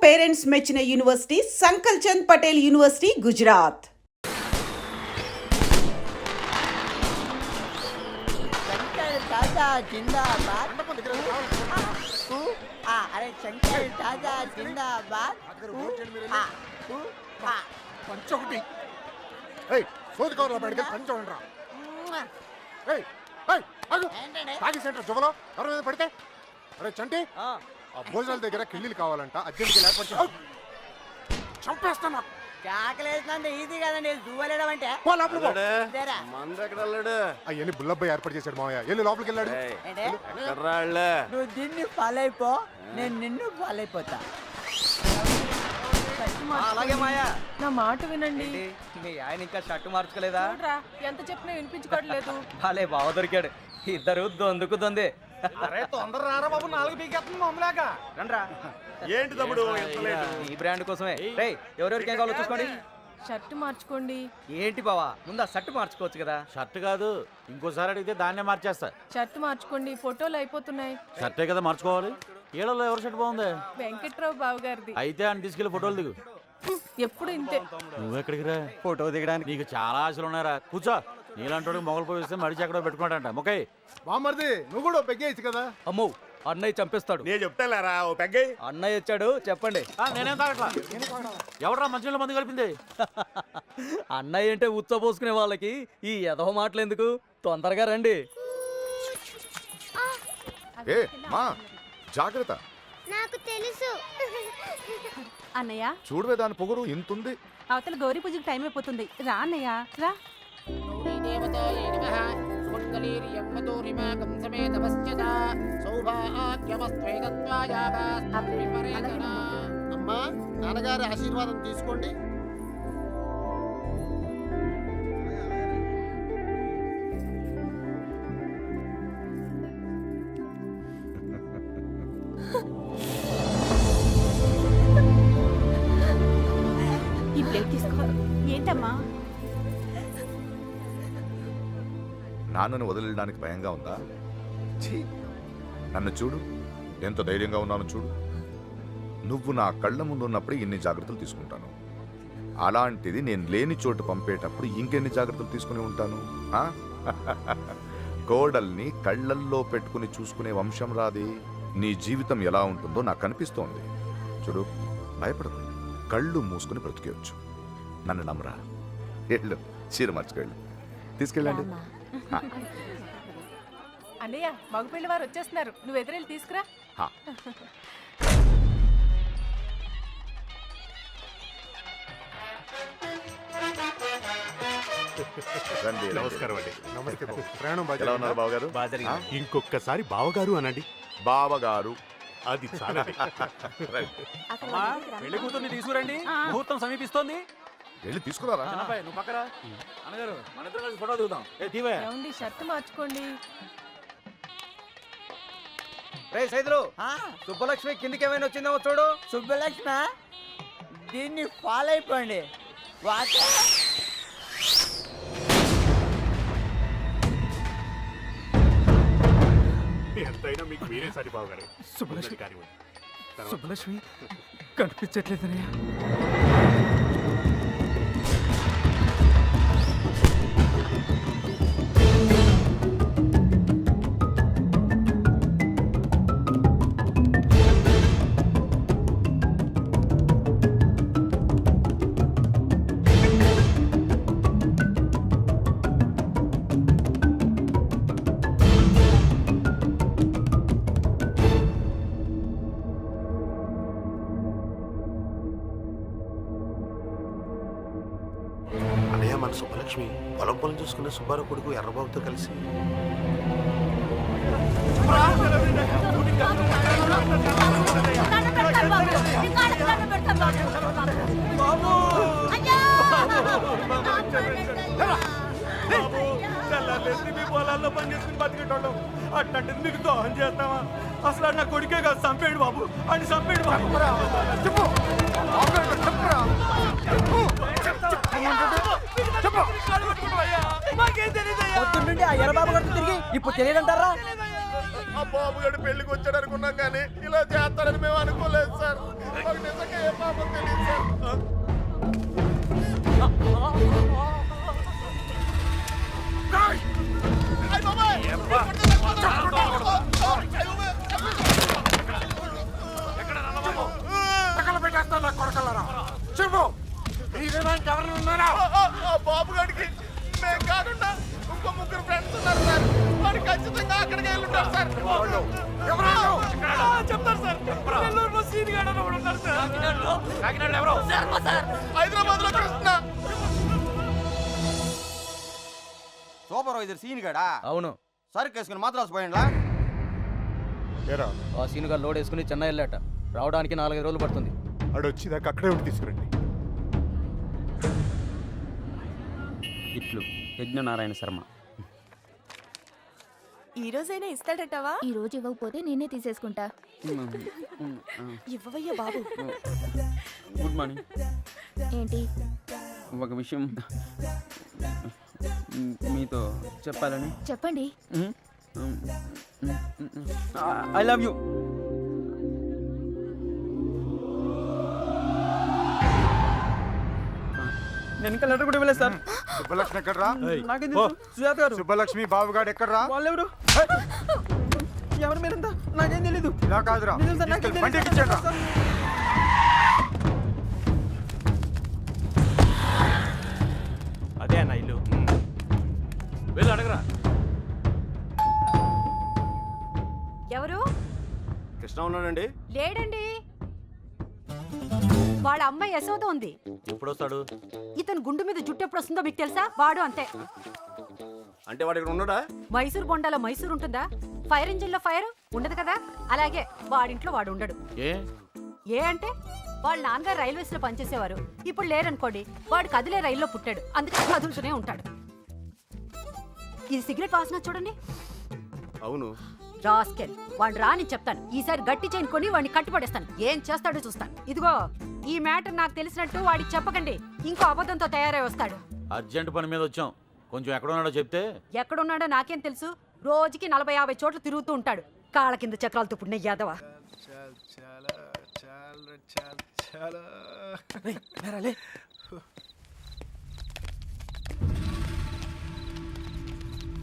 Parents మెచ్చిన university సంకల్ Chand Patel university Gujarat. अरे शंकर दादा जिंदाबाद. పంచొకటి సోదికోరలో బయటకి పంచోండ్రా. తాగి సెంటర్ జువలో ఎవరి మీద పడితే అరే చంటి ఆ భోజనాల దగ్గర కిళ్ళీలు కావాలంట అర్జెంట్కి లేకపోతే చంపేస్తాను. కేకలేసినంత ఈజీ కదండి దువ్వలేడం అంటే. అవన్నీ బుల్లబ్బాయి ఏర్పాటు చేశాడు మావయ్య. వెళ్ళి లోపలికి వెళ్ళాడు. నువ్వు దీన్ని ఫాలో అయిపో, నేను నిన్ను ఫాలో అయిపోతా. అలాగే మాయా, నా మాట వినండి. మీ ఆయన ఇంకా షర్టు మార్చుకోలేదా? ఎంత చెప్పినా వినిపించుకోవట్లేదు. భలే బావ దొరికాడు. ఇద్దరు దొందుకు దొందే. తొందర రారా బాబు, 4 పీకేస్తుంది మమ్మలాగా. రండ్రా. ఏంటి తమ్ముడు ఈ బ్రాండ్ కోసమే. రేయ్, ఎవరెవరికి ఏం కావాలో చూసుకోండి. షర్ట్ మార్చుకోండి. ఏంటి బావా, ముందు ఆ షర్ట్ మార్చుకోవచ్చు కదా. షర్ట్ కాదు, ఇంకోసారి అడిగితే దాన్నే మార్చేస్తా. షర్ట్ మార్చుకోండి, ఫోటోలు అయిపోతున్నాయి. షర్టే కదా మార్చుకోవాలి. ఏళ్ళలో ఎవరి షర్ట్ బాగుంది? వెంకట్రావు బావు గారిది. అయితే అని తీసుకెళ్లి ఫోటోలు దిగు. ఎప్పుడు ఇంతే. నువ్వెక్కడికి రా? ఫోటో దిగడానికి నీకు చాలా ఆశలు ఉన్నారా? కూర్చో. నీలాంటి మొగలు పోయిస్తే మడిచి ఎక్కడో పెట్టుకున్నాడంట. మొక్కై బామ్మర్ది నువ్వు కూడా పెగ్గేయచ్చు కదా. అమ్మో, అన్నయ్య చంపేస్తాడు. నేను చెప్తారా ఓ పెగ్గై. అన్నయ్య వచ్చాడు, చెప్పండి. నేనేం తాగట్లా. ఎవడరా మంచినీళ్ళ మందు కలిపింది? అన్నయ్య అంటే ఉచ్చపోసుకునే వాళ్ళకి ఈ ఎదవ మాటలు ఎందుకు? తొందరగా రండి. ఏ మా జాగ్రత్త. నాకు తెలుసు. అన్నయ్య చూడవే దాని పొగరు ఇంతుంది. అవతల గౌరీ పూజకి టైం అయిపోతుంది. రా అన్నయ్య రా. అమ్మా నాన్నగారి ఆశీర్వాదం తీసుకోండి. ఈ ప్లేట్ తీసుకో. ఏంటమ్మా? నాన్నను వదిలేయడానికి భయంగా ఉందా? ఛీ, నన్ను చూడు, ఎంత ధైర్యంగా ఉన్నాను చూడు. నువ్వు నా కళ్ళ ముందు ఉన్నప్పుడు ఇన్ని జాగ్రత్తలు తీసుకుంటాను. అలాంటిది నేను లేని చోటు పంపేటప్పుడు ఇంకెన్ని జాగ్రత్తలు తీసుకుని ఉంటాను? కోడల్ని కళ్ళల్లో పెట్టుకుని చూసుకునే వంశం రాది. నీ జీవితం ఎలా ఉంటుందో నాకు కనిపిస్తోంది. చూడు, భయపడకు, కళ్ళు మూసుకుని బ్రతికేయచ్చు. నన్ను నమ్మరా. వెళ్ళు, చీర మార్చుకెళ్ళు, తీసుకెళ్ళండి. అన్నయ్య, మగపిల్లి వారు వచ్చేస్తున్నారు. నువ్వు ఎదురెళ్ళి తీసుకురా. నమస్కారం అండి. నమస్తే బాబు. ప్రయాణం బాగా ఎలా ఉన్నారు బావగారు? ఇంకొకసారి బావగారు అనండి. బావగారు అది చాలా. పెళ్లి కూతుర్ని తీసుకురండి, ముహూర్తం సమీపిస్తోంది. వెళ్ళి తీసుకురారా. నువ్వు పక్కరా. అన్నగారు, మన ఇద్దరు కలిసి ఫోటో దిగుదాం. ఏమండి, షర్ట్ మార్చుకోండి. రే సైదులు, సుబ్బలక్ష్మి కిందికి ఏమైనా వచ్చిందో చూడు. సుబ్బలక్ష్మి, దీన్ని ఫాలో అయిపోండి. ఎంతైనా మీకు మీరే సరి బావగారు. సుబ్బలక్ష్మి కనిపించట్లేదనయ్య. మన సుబ్బలక్ష్మి పొలం చూసుకునే సుబ్బారావు కొడుకు ఎర్రబాబుతో కలిసి పొలాల్లో పని చేసుకుని బతికేటోళ్ళం. అట్లాంటి మీకు దోహం చేస్తావా? అసలు నా కొడుకే కాదు, చంపేడు బాబు అని చంపేడు బాబు. పొద్దున్నుండి ఆ ఎర్రబాబు గారిని తిరిగి ఇప్పుడు తెలియదంటారా? ఆ బాబు గారు పెళ్లికి వచ్చాడు అనుకున్నాం కానీ ఇలా చేస్తారని మేము అనుకోలేదు సార్. ఎవరైనా ఉన్నారా? బాబు గారికి మేము కాకుండా ఇంకో ముగ్గురు ఫ్రెండ్స్ ఉన్నారు సార్. వాడు ఖచ్చితంగా అక్కడికి వెళ్ళి ఉంటారు సార్. చెప్తారు సార్. నెల్లూరులో సీన్ గాడు అని ఒకడు ఉన్నాడు సార్. కాకినాడలో ఎవరు? హైదరాబాద్ లో కృష్ణ. సూపర్వైజర్ సీన్ గడా అవును, సరుకు వేసుకుని మాత్రం పోయిండ్లా. ఏరా ఆ సీనుగా లోడ్ వేసుకుని చెన్నై వెళ్ళాట. రావడానికి 4-5 రోజులు పడుతుంది. ఆడు వచ్చేదాకా అక్కడే ఉండి తీసుకురండి. ఇట్లు యజ్ఞనారాయణ శర్మ. ఈ రోజైనా ఇస్తాడటవా? ఈ రోజు ఇవ్వకపోతే నేనే తీసేసుకుంటా. ఇవ్వవయ్యా బాబు. Good morning. ఏంటి? ఒక విషయం మీతో చెప్పాలని. చెప్పండి. I love you. నేను ఇంకా లెటర్ కూడా ఇవ్వలేదు సార్. సుబ్బలక్ష్మి ఎక్కడరా? నాకేం తెలుసు? సుజాత గారు. సుబ్బలక్ష్మి బాబు గారు ఎక్కడరా? వాళ్ళెవరు? ఎవరు మీరంతా? నాకేం తెలీదు. ఇలా కాదురా, నిజం సార్, నాకేం తీసుకెళ్ళి బండి తెలీదు. ఎక్కించండి రా. అదే అన్న ఇల్లు. వెళ్ళి అడగరా. ఎవరు? కృష్ణ ఉన్నాడండి. లేడండి. వాళ్ళ అమ్మాయి యశోద ఉంది. ఎప్పుడు వస్తాడు? ఇతను గుండు మీద జుట్టు ఎప్పుడు వస్తుందో మీకు తెలుసా? వాడు అంతే. అంటే వాడు ఇక్కడ ఉన్నాడా? మైసూర్ బొండాలో మైసూర్ ఉంటుందా? ఫైర్ ఇంజిన్ లో ఫైర్ ఉండదు కదా, అలాగే వాడింట్లో వాడు ఉండడు. ఏ అంటే వాళ్ళ నాన్నగారు రైల్వేస్ లో పనిచేసేవారు. ఇప్పుడు లేరనుకోండి, వాడు కదిలే రైల్లో పుట్టాడు, అందుకే కదులుతూనే ఉంటాడు. ఇది సిగరెట్ వాసన చూడండి. అవును. రాస్కెల్, వాడు రాని చెప్తాను. ఈసారి గట్టి చైన్ కొని వాడిని కట్టిపడేస్తాను. ఏం చేస్తాడో చూస్తాను. ఇదిగో, ఈ మ్యాటర్ నాకు తెలిసినట్టు వాడికి చెప్పకండి. ఇంకో అబద్ధంతో తయారై వస్తాడు. అర్జెంట్ పని మీద వచ్చాం, కొంచెం ఎక్కడున్నాడో చెప్తే. ఎక్కడున్నాడో నాకేం తెలుసు. రోజుకి 40-50 చోట్ల తిరుగుతూ ఉంటాడు. కాళ్ళ కింద చక్రాలతో పుట్టిన యాదవ.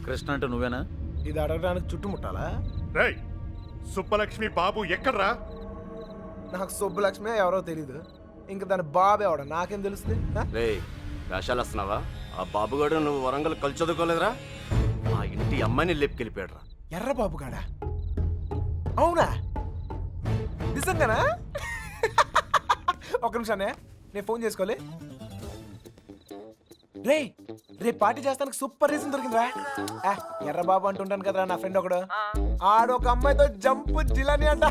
కృష్ణ అంటే నువ్వేనా? ఇది అడగడానికి చుట్టుముట్టాలా? రేయ్, సుబ్బలక్ష్మి బాబు ఎక్కడ్రా? నాకు సుబ్బలక్ష్మి ఎవరో తెలీదు. ఇంక దాని బాబు ఎవడ నాకేం తెలుస్తుంది? రే వేషాలు వస్తున్నావా? ఆ బాబుగాడు నువ్వు వరంగల్ కలిసి చదువుకోలేదురా? ఆ ఇంటి అమ్మాయిని లేపుకెళ్ళిపోయాడురా. ఎర్ర బాబు గాడా? అవునా? నిజంగానా? ఒక నిమిషానే, నేను ఫోన్ చేసుకోలే. రే రేపు పార్టీ చేస్తానికి సూపర్ రీజన్ దొరికిందిరా. ఎర్ర బాబు అంటుంటాను కదరా నా ఫ్రెండ్ ఒకడు. ఆడొక అమ్మాయితో జంపు జిలాని అంట.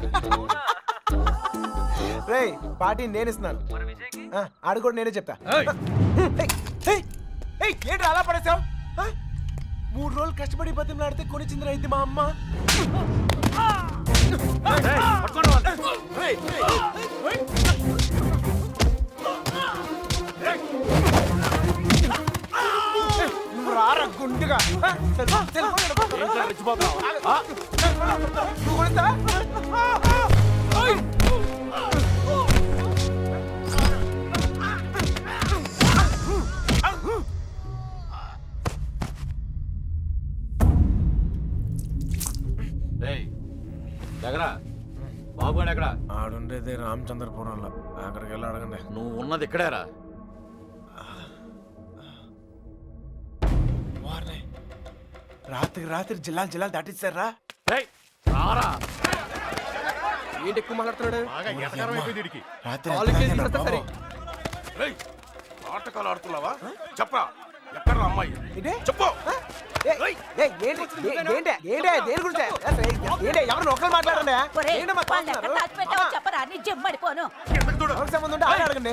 రే పార్టీ నేను ఇస్తున్నాను. ఆడు కూడా నేనే చెప్పా. ఏంటి అలా పడేసావు? 3 రోజులు కష్టపడి బతిమలాడితే కొనిచ్చిందిరా ఇది మా అమ్మ. నువ్వు రారా గుండుగా. నువ్వు కొనిస్తా? దగ్గర బాబుగాడు ఎక్కడ? ఆడుండేది రామచంద్రపురంలో. అక్కడికి వెళ్ళి అడగండి. నువ్వు ఉన్నది ఇక్కడేరా. రాత్రి జిల్లాలు దాటిస్తారా? ఏంటి ఎక్కువ మాట్లాడుతున్నాడు? బాగా ఎటకారం అయిపోయింది వీడికి. ఆటకాలు ఆడుతున్నావా? చెప్పరా, ఎక్కడ అమ్మాయి? చెప్పు. ఎవరు ఒకరు మాట్లాడండి. చెప్పరా, నీ జమ్మడిపోను. సంబంధం ఉంటే ఆయన అడగండి.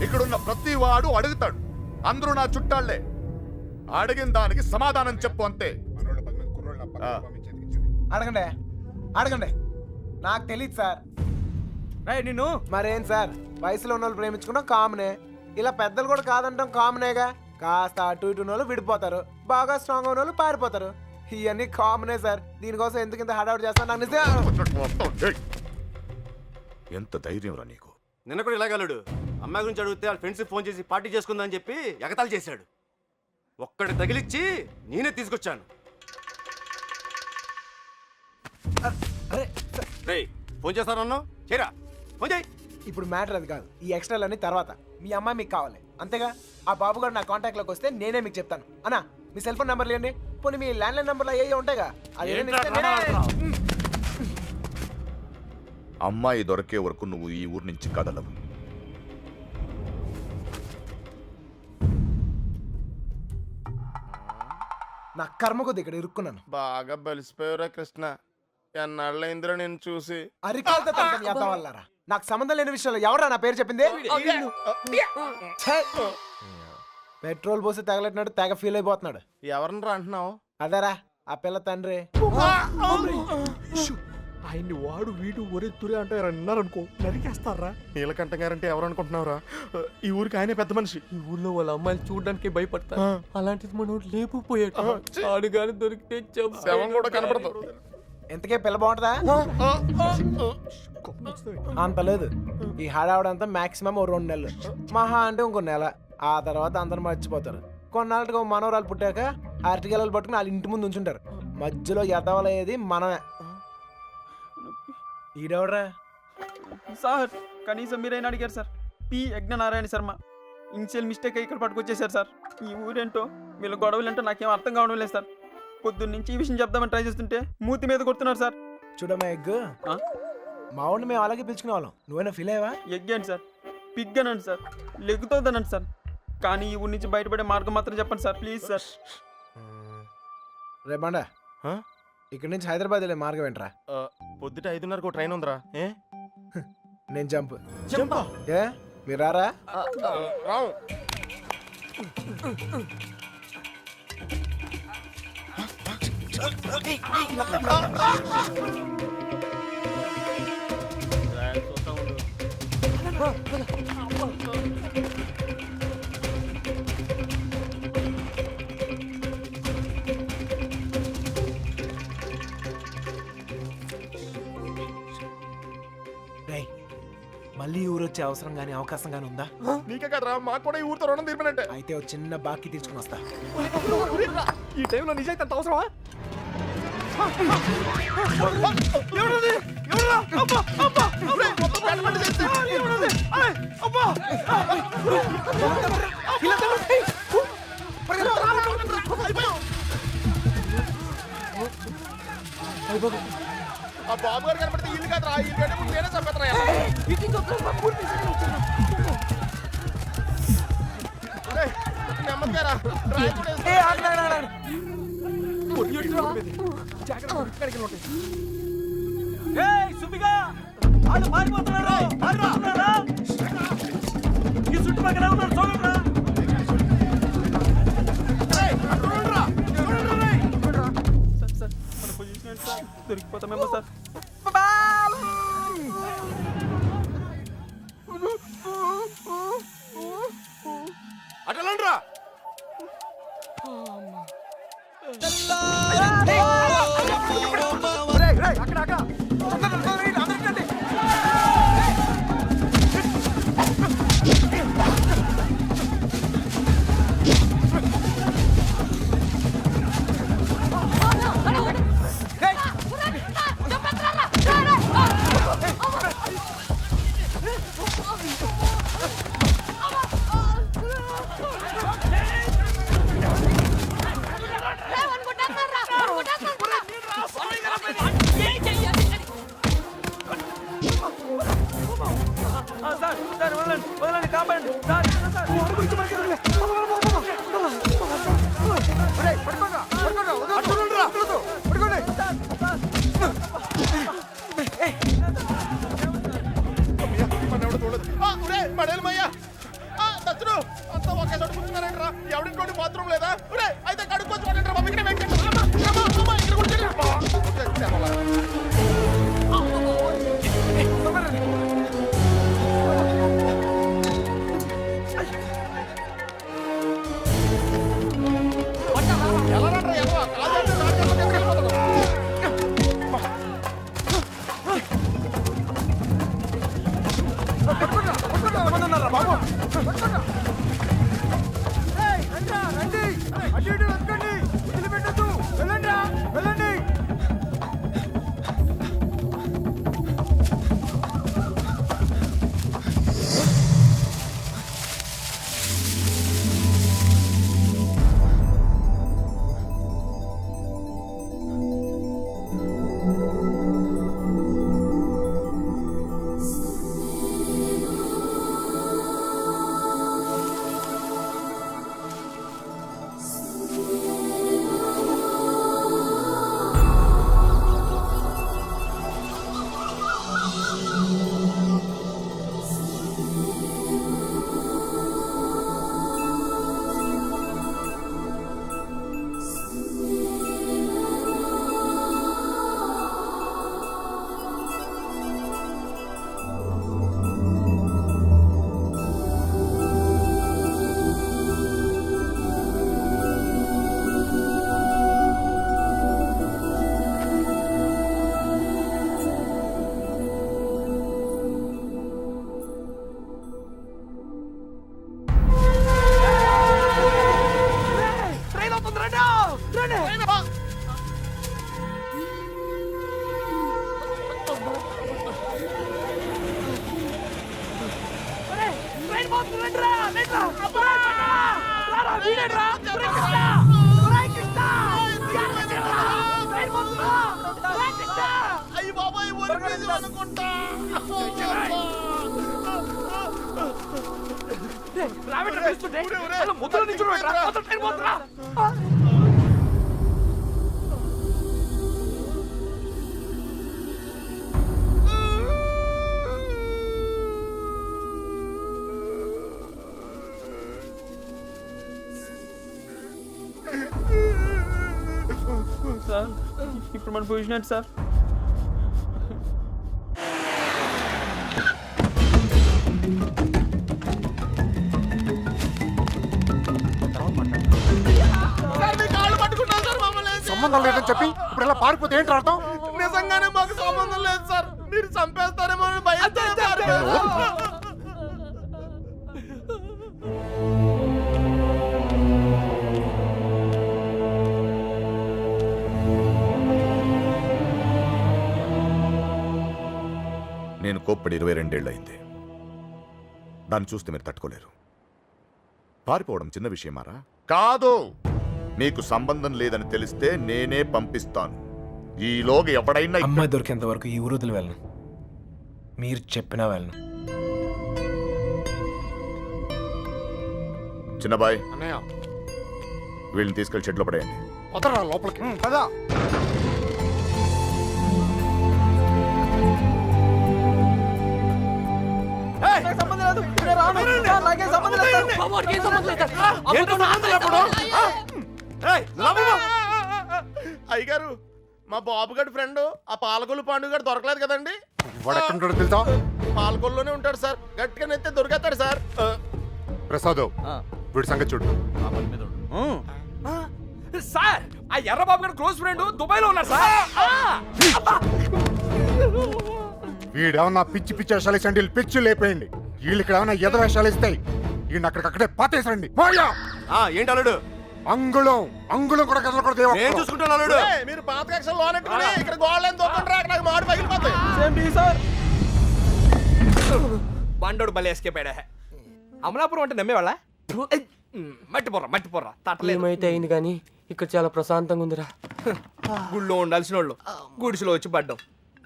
ఇక్కడున్న ప్రతి వాడు అడుగుతాడు. అందరూ నా చుట్టాళ్లే. అడిగిన దానికి సమాధానం చెప్పు అంతే. అడగండి. నాకు తెలియదు సార్. నిన్ను మరేం సార్, వయసులో ఉన్న వాళ్ళు ప్రేమించుకున్నాం కామనే. ఇలా పెద్దలు కూడా కాదంటాం కామనేగా. కాస్త అటు ఇటు వాళ్ళు విడిపోతారు, బాగా స్ట్రాంగ్ ఉన్న వాళ్ళు పారిపోతారు. ఇవన్నీ కామనే సార్. దీనికోసం ఎందుకు ఇంత హడావుడి చేస్తాను నాకు నిజం. ఎంత ధైర్యం రా నీకు? నిన్న కూడా ఇలాగలడు. అమ్మాయి గురించి అడిగితే వాళ్ళ ఫ్రెండ్స్ ఫోన్ చేసి పార్టీ చేసుకుందని చెప్పి ఎగతాళి చేశాడు. ఒక్కడి తగిలిచ్చి నేనే తీసుకొచ్చాను. అరే సార్, రేయ్ ఫోన్ చేస్తానన్నా చేరా ఫోన్ చేయి. ఇప్పుడు మ్యాటర్ అది కాదు. ఈ ఎక్స్ట్రాలన్నీ తర్వాత. మీ అమ్మాయి మీకు కావాలి అంతేగా? ఆ బాబు గారు నా కాంటాక్ట్లోకి వస్తే నేనే మీకు చెప్తాను. అన్నా మీ సెల్ ఫోన్ నెంబర్లు ఇవ్వండి. పోనీ మీ ల్యాండ్లైన్ నెంబర్లు అయ్యే ఉంటాయిగా, అది ఏదైనా ఇస్తే నేనే- అమ్మాయి దొరికే వరకు నువ్వు ఈ ఊరు నుంచి కదలవు. నా కర్మ కొద్ది ఇక్కడ ఇరుక్కున్నాను. బాగా బలిసిపోయారా కృష్ణ? ఎన్నాళ్ళైందిరా నేను చూసి. అరికాలతో తంతని చేద్దాం వల్లారా. నాకు సంబంధం లేని విషయంలో ఎవరా నా పేరు చెప్పింది? ఛే! పెట్రోల్ పోసి తగలెట్టినాడు, తెగ ఫీల్ అయిపోతున్నాడు. ఎవరిని అంటున్నావు? అదేరా ఆ పిల్ల తండ్రి. ఆయన్ని వాడు వీడు ఒరే తురే అంటే అన్నారనుకో నరికేస్తారా. నీలకంఠ గారంటే ఎవరు అనుకుంటున్నావురా? ఈ ఊరికి ఆయనే పెద్ద మనిషి. ఈ ఊళ్ళో వాళ్ళ అమ్మాయిలు చూడడానికి భయపడతారు. అలాంటిది మనం లేపుపోయాడు. ఆడు గాని దొరికితే శవం కూడా కనపడదు. ఎంతకే పిల్ల బాగుంటుందా? అంత లేదు. ఈ హడావుడంతా మాక్సిమం 2 నెలలు, మహా అంటే ఇంకో నెల. ఆ తర్వాత అందరు మర్చిపోతారు. కొన్నాళ్ళకి మనవరాలు పుట్టాక అరటిగెలలు పట్టుకుని వాళ్ళ ఇంటి ముందు ఉంచుంటారు. మధ్యలో ఎదవలయ్యేది మనమే. ఈడెవడరా? సార్ కనీసం మీరైనా అడిగారు sir. P Yagnanarayana Sharma. Initial mistake ఇక్కడ పట్టుకొచ్చేసారు సార్. ఈ ఊరేంటో వీళ్ళ గొడవలేంటో నాకేం అర్థం కావడం లేదు సార్. పొద్దున్న నుంచి ఈ విషయం చెప్దామని ట్రై చేస్తుంటే మూతి మీద కొడుతున్నారు సార్. చూడమ్మా ఎగ్గు, మా ఊళ్ళని మేము అలాగే పిలుచుకునే వాళ్ళం. నువ్వైనా ఫీల్ అయ్యావా? ఎగ్గాను సార్, పిగ్గనండి సార్, లెగ్గుతోందనండి సార్. కానీ ఈ ఊరి నుంచి బయటపడే మార్గం మాత్రం చెప్పండి సార్, ప్లీజ్ సార్. రేపండా ఇక్కడి నుంచి హైదరాబాద్ వెళ్ళే మార్గం ఏంట్రా? పొద్దుట 5:30కు ట్రైన్ ఉందిరా. ఏ నేను జంప్. ఏ మీరు రారా? రావు. రేయ్, మళ్ళీ ఊరు వచ్చే అవసరం గానీ అవకాశం గానీ ఉందా? నీకే కదరా, మాకు కూడా ఈ ఊరితో రుణం తీర్పినంటే. అయితే ఒక చిన్న బాకీ తీర్చుకుని వస్తా. ఈ టైంలో నిజాయితీ అంత అవసరమా? ఆ బాబు గారు కనపడితే ఇల్లు కాదురా, ఇల్లు కంటే ముందు నేనే చంపేస్తారా. నెమ్మదిగారా. ఈ చుట్టుపక్కల ఉన్నారు చూడండి. మన పొజిషన్ ఏంటి సార్? దొరికిపోతామేమో సార్. అటలండ్రా. సార్ సార్ వదలండి వదలండి, కాపాడండి సార్. ఎవడింటి బాత్రూమ్ లేదా? అయితే కడుక్కోవచ్చు. సార్ ఇప్పుడు మన పొజిషన్ ఏంటి సార్? సంబంధం లేదని చెప్పి ఇప్పుడు ఇలా పారిపోతే ఏంటి అర్థం? నిజంగానే మాకు సంబంధం లేదు సార్, మీరు చంపేస్తారేమో అని భయంతో పారిపోయాం. నేను కోప్పడి 22 ఏళ్ళయింది. దాన్ని చూస్తే మీరు తట్టుకోలేరు. పారిపోవడం చిన్న విషయమారా? కాదు. మీకు సంబంధం లేదని తెలిస్తే నేనే పంపిస్తాను. ఈలోగా ఎవడైనా అమ్మాయి దొరికేంత వరకు ఈ ఊరు వదిలి వెళ్ళను, మీరు చెప్పినా వెళ్ళను. చిన్నబాయ్, అన్నయ్య వీళ్ళని తీసుకెళ్లి షెడ్లో పడేయండి. వదరా లోపలికి కదా. నాకు సంబంధం లేదు, నేను రాను. నాకేం సంబంధం లేదు సార్. అయ్యగారు, మా బాబుగారి ఫ్రెండ్ ఆ పాలకొల్లు పాండు గారు దొరకలేదు కదండి. వాడు ఎక్కడ ఉంటాడో తెలుసా? పాలకొల్లోనే ఉంటాడు సార్. గట్టిగా నెత్తే దొరికేస్తాడు సార్. ప్రసాద్, వీడి సంగతి చూడు. సార్ ఆ ఎర్రబాబు గారు క్లోజ్ ఫ్రెండ్ దుబాయ్ లో ఉన్నారు సార్. వీడేమన్నా పిచ్చి పిచ్చి వేషాలు వేసండి, పిచ్చి లేపేయండి. వీళ్ళు ఇక్కడ ఏమన్నా ఎద వేషాలు ఇస్తాయి. వీడిని అక్కడికక్కడే పాతేసండి. ఏంటి అల్లుడు? అంగుళం అంగుళం కూడా కదలకూడదు. నేను చూసుకుంటాను అల్లుడు. మీరు పాత కక్షలు లోనెట్టుకుని ఇక్కడ గోళ్ళని తోకండి, నాకు మాడి పగిలిపోతాయి. Same tea sir. బండోడు భలే ఎస్కేప్ అయ్యా. అమలాపురం అంటే నమ్మేవాళ్ళ? మట్టి పొర్రా తట్టలేదు. ఏమైతే అయింది కానీ ఇక్కడ చాలా ప్రశాంతంగా ఉందిరా. గుళ్ళో ఉండాల్సిన వాళ్ళు గుడిసెలో వచ్చి పడ్డాం.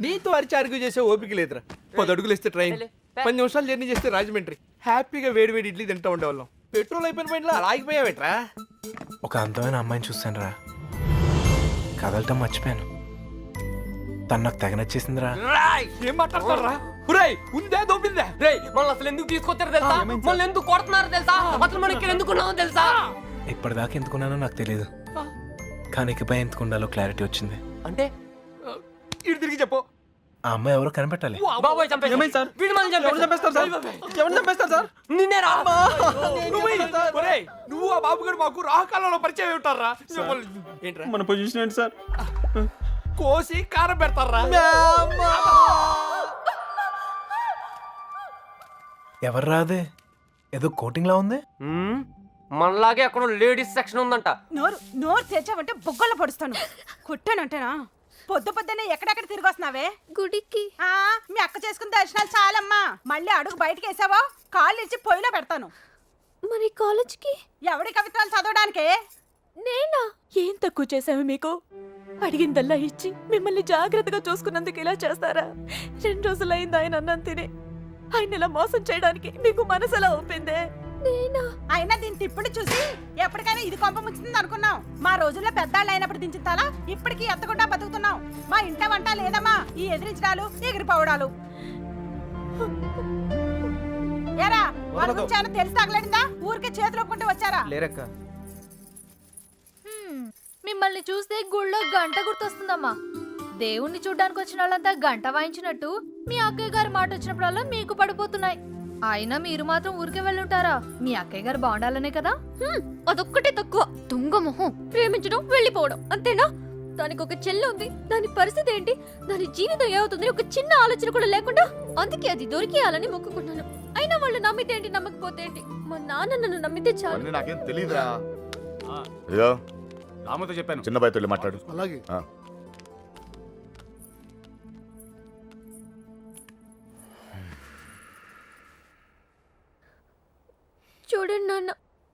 నీతో అరిచి అరుగు చేసే ఓపిక లేదురా. 10 అడుగులు వేస్తే ట్రైన్, 10 నిమిషాలు జర్నీ చేస్తే రాజమండ్రి. హ్యాపీగా వేడి వేడి ఇడ్లీ తింటూ ఉండేవాళ్ళం. పెట్రోల్ అయిపోయిన పైన అలా ఆగిపోయావేట్రా? ఒక అందమైన అమ్మాయిని చూస్తాను రా, కదలటం మర్చిపోయాను. తను నాకు తెగ నచ్చేసిందిరా. ఏం మాట్లాడతారా? ఉందే దోపిందే. మళ్ళీ అసలు ఎందుకు తీసుకొచ్చారు తెలుసా? మళ్ళీ ఎందుకు కొడుతున్నారు తెలుసా? అసలు మనం ఇక్కడ ఎందుకున్నామో తెలుసా? ఇప్పటిదాకా ఎందుకున్నానో నాకు తెలియదు, కానీ ఇకపై ఎందుకు ఉండాలో క్లారిటీ వచ్చింది. అంటే ఇటు తిరిగి చెప్పు. ఆ అమ్మాయి ఎవరో కనిపెట్టాలి. ఏమైంది సార్? ఎవరు చంపేస్తారు సార్? ఎవరు చంపేస్తారు సార్? నువ్వు ఆ బాబు గారు మాకు రాహకాలంలో పరిచయం ఉంటారా? ఏంట్రా మన పొజిషన్ ఏంటి సార్? కోసి కారం పెడతారా? ఎవరు రాదే, ఏదో కోటింగ్ లా ఉంది. మనలాగే అక్కడ లేడీస్ సెక్షన్ ఉందంట. నోరు తెచ్చావంటే బొగ్గల్లో పడుస్తాను. కొట్టానంటేనా? పొద్దున్నే ఎక్కడెక్కడ తిరిగి వస్తున్నావే? గుడికి. మీ అక్క చేసుకున్న దర్శనాలు చాలమ్మా. మళ్ళీ అడుగు బయటకు వేసావో కాళ్ళు ఇచ్చి పొయ్యిలో పెడతాను. మరి కాలేజ్కి ఎవడి కవిత్వాలు చదవడానికే? నేనా? ఏం తక్కువ చేసాము మీకు? అడిగిందల్లా ఇచ్చి మిమ్మల్ని జాగ్రత్తగా చూసుకున్నందుకు ఇలా చేస్తారా? 2 రోజులైంది ఆయన అన్నం తిని. ఆయన ఇలా మోసం చేయడానికి మీకు మనసు ఎలా ఒప్పిందే? నేనా? అయినా దీని తిప్పుడు చూసి ఎప్పటికైనా ఇది కొంప ముంచుతుంది అనుకున్నాం. మా రోజుల్లో పెద్దాళ్ళు అయినప్పుడు దించిన తల ఇప్పటికీ ఎత్తకుండా బతుకుతున్నాం. మా ఇంట వంట లేదమ్మా ఈ ఎదిరించడాలు ఎగిరిపోవడాలు. ఏరా వాళ్ళ గురించి ఏమైనా తెలిసి తగలడిందా? ఊరికే చేతులు ఒప్పుకుంటూ వచ్చారా? లేరక్క. మిమ్మల్ని చూస్తే గుళ్ళో గంట గుర్తొస్తుందమ్మా. దేవుణ్ణి చూడ్డానికి వచ్చిన వాళ్ళంతా గంట వాయించినట్టు మీ అక్కయ్య గారి మాట వచ్చినప్పుడల్లా మీకు పడిపోతున్నాయి. అయినా మీరు మాత్రం ఊరికే వెళ్ళుంటారా? మీ అక్కయ్య గారు బాగుండాలనే కదా. అదొక్కటే తక్కువ. తుంగ మొహం. ప్రేమించడం వెళ్ళిపోవడం అంతేనా? దానికి ఒక చెల్లి ఉంది. దాని పరిస్థితి ఏంటి? దాని జీవితం ఏమవుతుంది ఒక చిన్న ఆలోచన కూడా లేకుండా. అందుకే అది దొరికేయాలని మొక్కుకున్నాను. అయినా వాళ్ళు నమ్మితే ఏంటి, నమ్మకపోతే ఏంటి? మా నాన్న నన్ను నమ్మితే చాలు. నాకేం తెలీదురా. ఇదో రామతో చెప్పాను, చిన్న బాయ్తో వెళ్ళి మాట్లాడు. అలాగే. చూడండి నాన్న,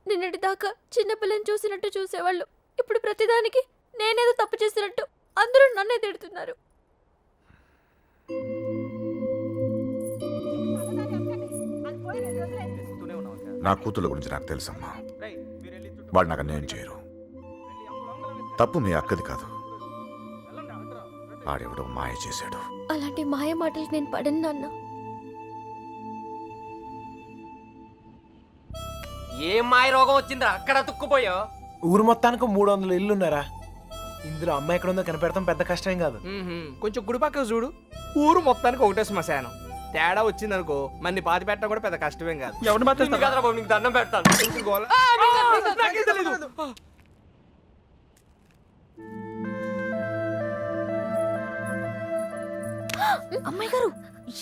నిన్నటి దాకా దాకా చిన్నపిల్లని చూసినట్టు చూసేవాళ్ళు ఇప్పుడు ప్రతిదానికి నేనేదో తప్పు చేసినట్టు అందరూ నన్నే తిడుతున్నారు. నా కూతుళ్ళ గురించి నాకు తెలుసమ్మా. వాళ్ళు నాకు అన్యాయం చేయరు. తప్పు మీ అక్కది కాదు, ఆడెవడో మాయ చేశాడు. అలాంటి మాయ మాటలు నేను పడను నాన్న. ఏం మాయ రోగం వచ్చిందిరా అక్కడ తుక్కుపోయా? ఊరు మొత్తానికి 300 ఇల్లు ఉన్నారా? ఇందులో అమ్మాయి ఎక్కడ ఉందో కనిపెడతాం పెద్ద కష్టం కాదు. కొంచెం గుడి పక్కన చూడు, ఊరు మొత్తానికి ఒకటే శ్మశానం. తేడా వచ్చిందనుకో మన్ని పాతి పెట్టడం కూడా పెద్ద కష్టమేం కాదు. ఎవరిని మాట్లాడతారు? నీకు దండం పెడతాను. గోల. నాకేం తెలీదు. అమ్మాయి గారు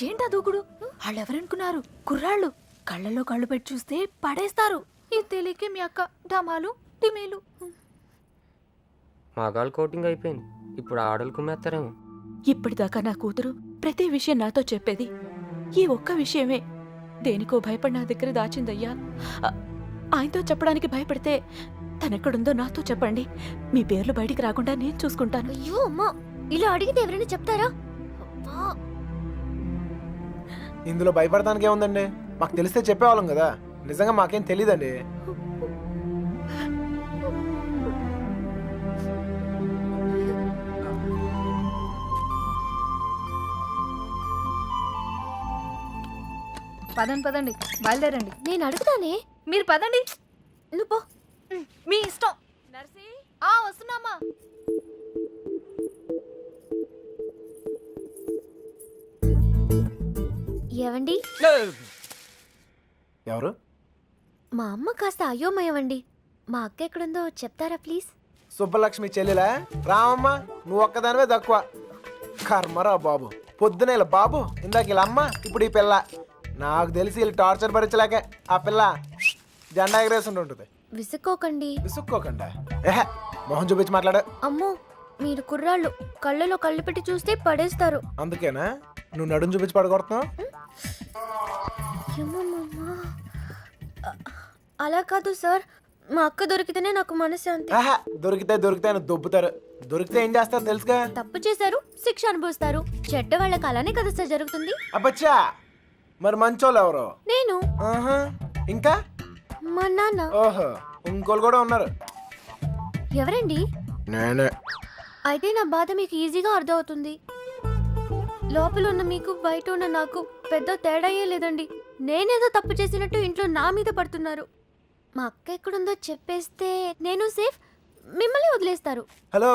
ఏంటా దూకుడు? వాళ్ళెవరనుకున్నారు? కుర్రాళ్ళు కళ్ళలో కళ్ళు పెట్టి చూస్తే పడేస్తారు. ఇది తెలియకే మీ అక్క డమాలు టిమేలు. మగాళ్ళు కోటింగ్ అయిపోయింది, ఇప్పుడు ఆడలు కుమ్మేస్తారేమో. ఇప్పటిదాకా నా కూతురు ప్రతి విషయం నాతో చెప్పేది ఈ ఒక్క విషయమే. దేనికో భయపడి నా దగ్గర దాచిందయ్యా. ఆయనతో చెప్పడానికి భయపడితే తనెక్కడుందో నాతో చెప్పండి. మీ పేర్లు బయటికి రాకుండా నేను చూసుకుంటాను. అయ్యో అమ్మా, ఇలా అడిగితే ఎవరైనా చెప్తారా? అబ్బా. ఇందులో భయపడటానికి ఏముందండి? మాకు తెలిస్తే చెప్పేవాళ్ళం కదా. నిజంగా మాకేం తెలీదండి. పదండి పదండి, బయలుదేరండి. నేను అడుగుతానే, మీరు పదండి. నువ్వు పో, మీ ఇష్టం. నర్సి వస్తున్నామా? ఏవండి, ఎవరు? మా అమ్మ కాస్త అయోమయమండి. మా అక్క ఎక్కడుందో చెప్తారా ప్లీజ్? సుబ్బలక్ష్మి చెల్లెలా? రామమ్మ, నువ్వు ఒక్కదానివే తక్కువ. కర్మరా బాబు, పొద్దునే ఇలా బాబు, ఇందాక ఇలా అమ్మ, ఇప్పుడు ఈ పిల్ల. నాకు తెలిసి వీళ్ళు టార్చర్ భరించలేక ఆ పిల్ల జెండా ఎగరేస్తుంటుంది. విసుక్కోకండి. విసుక్కోకండి. ఏహే, మొహం చూపించి మాట్లాడు. అమ్మో, మీరు కుర్రాళ్ళు కళ్ళలో కళ్ళు పెట్టి చూస్తే పడేస్తారు. అందుకేనా నువ్వు నడుము చూపించి పడగొడుతున్నావు? ఏమమ్మా, అలా కాదు సార్, మా అక్క దొరికితేనే నాకు మనశ్శాంతి. ఆహా, దొరికితే అని దొబ్బుతారు. దొరికితే ఏం చేస్తారు తెలుసుగా? తప్పు చేశారు, శిక్ష అనుభవిస్తారు. చెడ్డ వాళ్ళకి అలానే కదా సార్ జరుగుతుంది. అబ్బచ్చా, మరి మంచోళ్ళు ఎవరు? నేను. ఆహా, ఇంకా మా నాన్న. ఓహో, ఇంకోళ్ళు కూడా ఉన్నారు. ఎవరండి? నేనే. అయితే నా బాధ మీకు ఈజీగా అర్థమవుతుంది. లోపల ఉన్న మీకు బయట ఉన్న నాకు పెద్ద తేడాయే లేదండి. నేనేదో తప్పు చేసినట్టు ఇంట్లో నా మీద పడుతున్నారు. మా అక్క ఎక్కడుందో చెప్పేస్తే నేను సేఫ్, మిమ్మల్ని వదిలేస్తారు. హలో,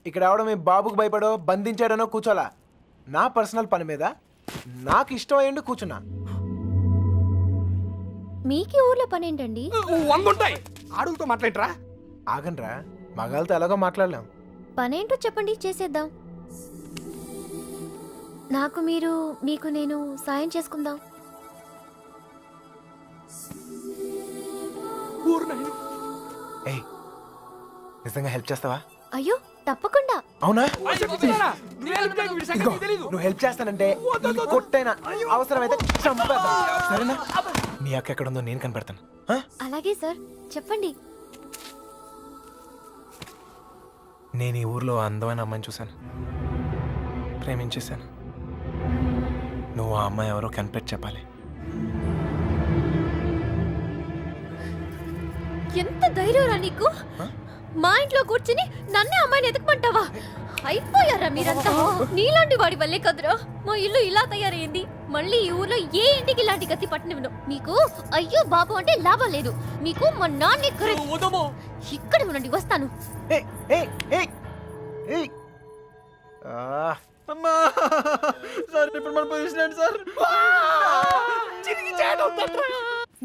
ఇక్కడ ఎవడో మీ బాబుకు భయపడో బంధించాడనో కూర్చోలా. నా పర్సనల్ పని మీద నాకు ఇష్టం అయ్యండి కూర్చున్నా. మీకు ఊర్లో పని ఏంటండి? 100 ఉంటాయి, ఆడులతో మాట్లాడరా. ఆగండ్రా, మగాళ్ళతో ఎలాగో మాట్లాడలేం. పనేంటో చెప్పండి, చేసేద్దాం. నాకు మీరు, మీకు నేను సాయం చేసుకుందాం. ఏయ్, నిజంగా హెల్ప్ చేస్తావా? అయ్యో తప్పకుండా. అవునా? ఇదిగో, ఇదిగో, నువ్వు హెల్ప్ చేస్తానంటే ఈ కొట్టైనా అవసరమైతే చంపేద్దాం. సరేనా? నీ అక్క ఎక్కడుందో నేను కనిపెడతాను. ఆ? అలాగే సార్, చెప్పండి. నేను ఈ ఊర్లో అందమైన అమ్మాయిని చూశాను, ప్రేమించేశాను. నువ్వు ఆ అమ్మాయి ఎవరో కనిపెట్టి చెప్పాలి. ఎంత ధైర్యంరా నీకు? మా ఇంట్లో కూర్చుని నన్నే అమ్మాయిని ఎతకమంటావా? అయిపోయారా మీరంతా? నీలాంటి వాడి వల్లే కదరా మా ఇల్లు ఇలా తయారైంది. మళ్ళీ ఈ ఊర్లో ఏ ఇంటికి ఇలాంటి గతి పట్టినవిను. మీకు అయ్యో బాబు అంటే లాభం లేదు. మీకు మా నాన్నే ఇక్కడ ఉండండి, వస్తాను. ఏయ్, ఏయ్, ఏయ్, ఏయ్. అమ్మా సార్, ఇప్పుడు మన పొజిషన్ ఏంటి సార్?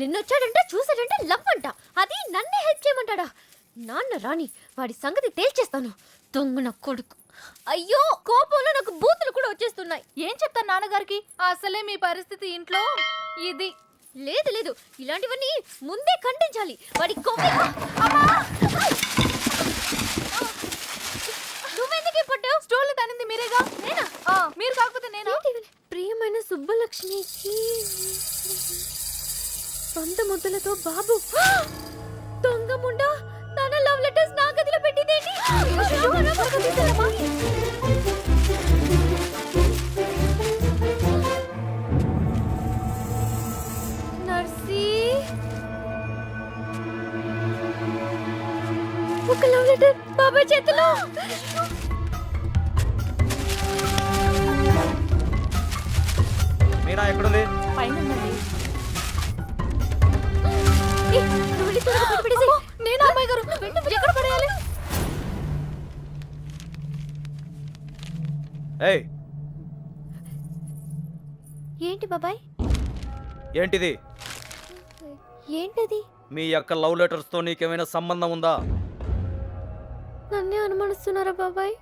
నిన్నొచ్చాడంటే చూసాడంటే లవ్ అంట. అది నన్నే హెల్ప్ చేయమంటాడా? నాన్న రాని వాడి సంగతి తేల్చేస్తాను. దొంగన కొడుకు. అయ్యో, కోపంలో నాకు బూతులు కూడా వచ్చేస్తున్నాయి. ఏం చెప్తాను నాన్నగారికి? అసలే మీ పరిస్థితి ఇంట్లో ఇది. లేదు లేదు, ఇలాంటివన్నీ ముందే ఖండించాలి. వాడి నువ్వెందుకు పడ్డావు? స్టోర్లు తనింది మీరేగా. నేనా? మీరు కాకపోతే నేను. ప్రియమైన సుబ్బలక్ష్మికి సొంత ముద్దలతో బాబు. దొంగ చేతిలో మీనా ఎక్కడుంది? పైన ఉందండి. ఏ, నువ్వు వెళ్ళి త్వరగా పెట్టి పడేసేయ్. నేను అమ్మాయి గారు ఎక్కడ పడేయాలి? ఏయ్ ఏంటి బాబాయ్? ఏంటిది? ఏంటది? మీ యొక్క లవ్ లెటర్స్ తో నీకేమైనా సంబంధం ఉందా? నన్నే అనుమానిస్తున్నారా బాబాయ్?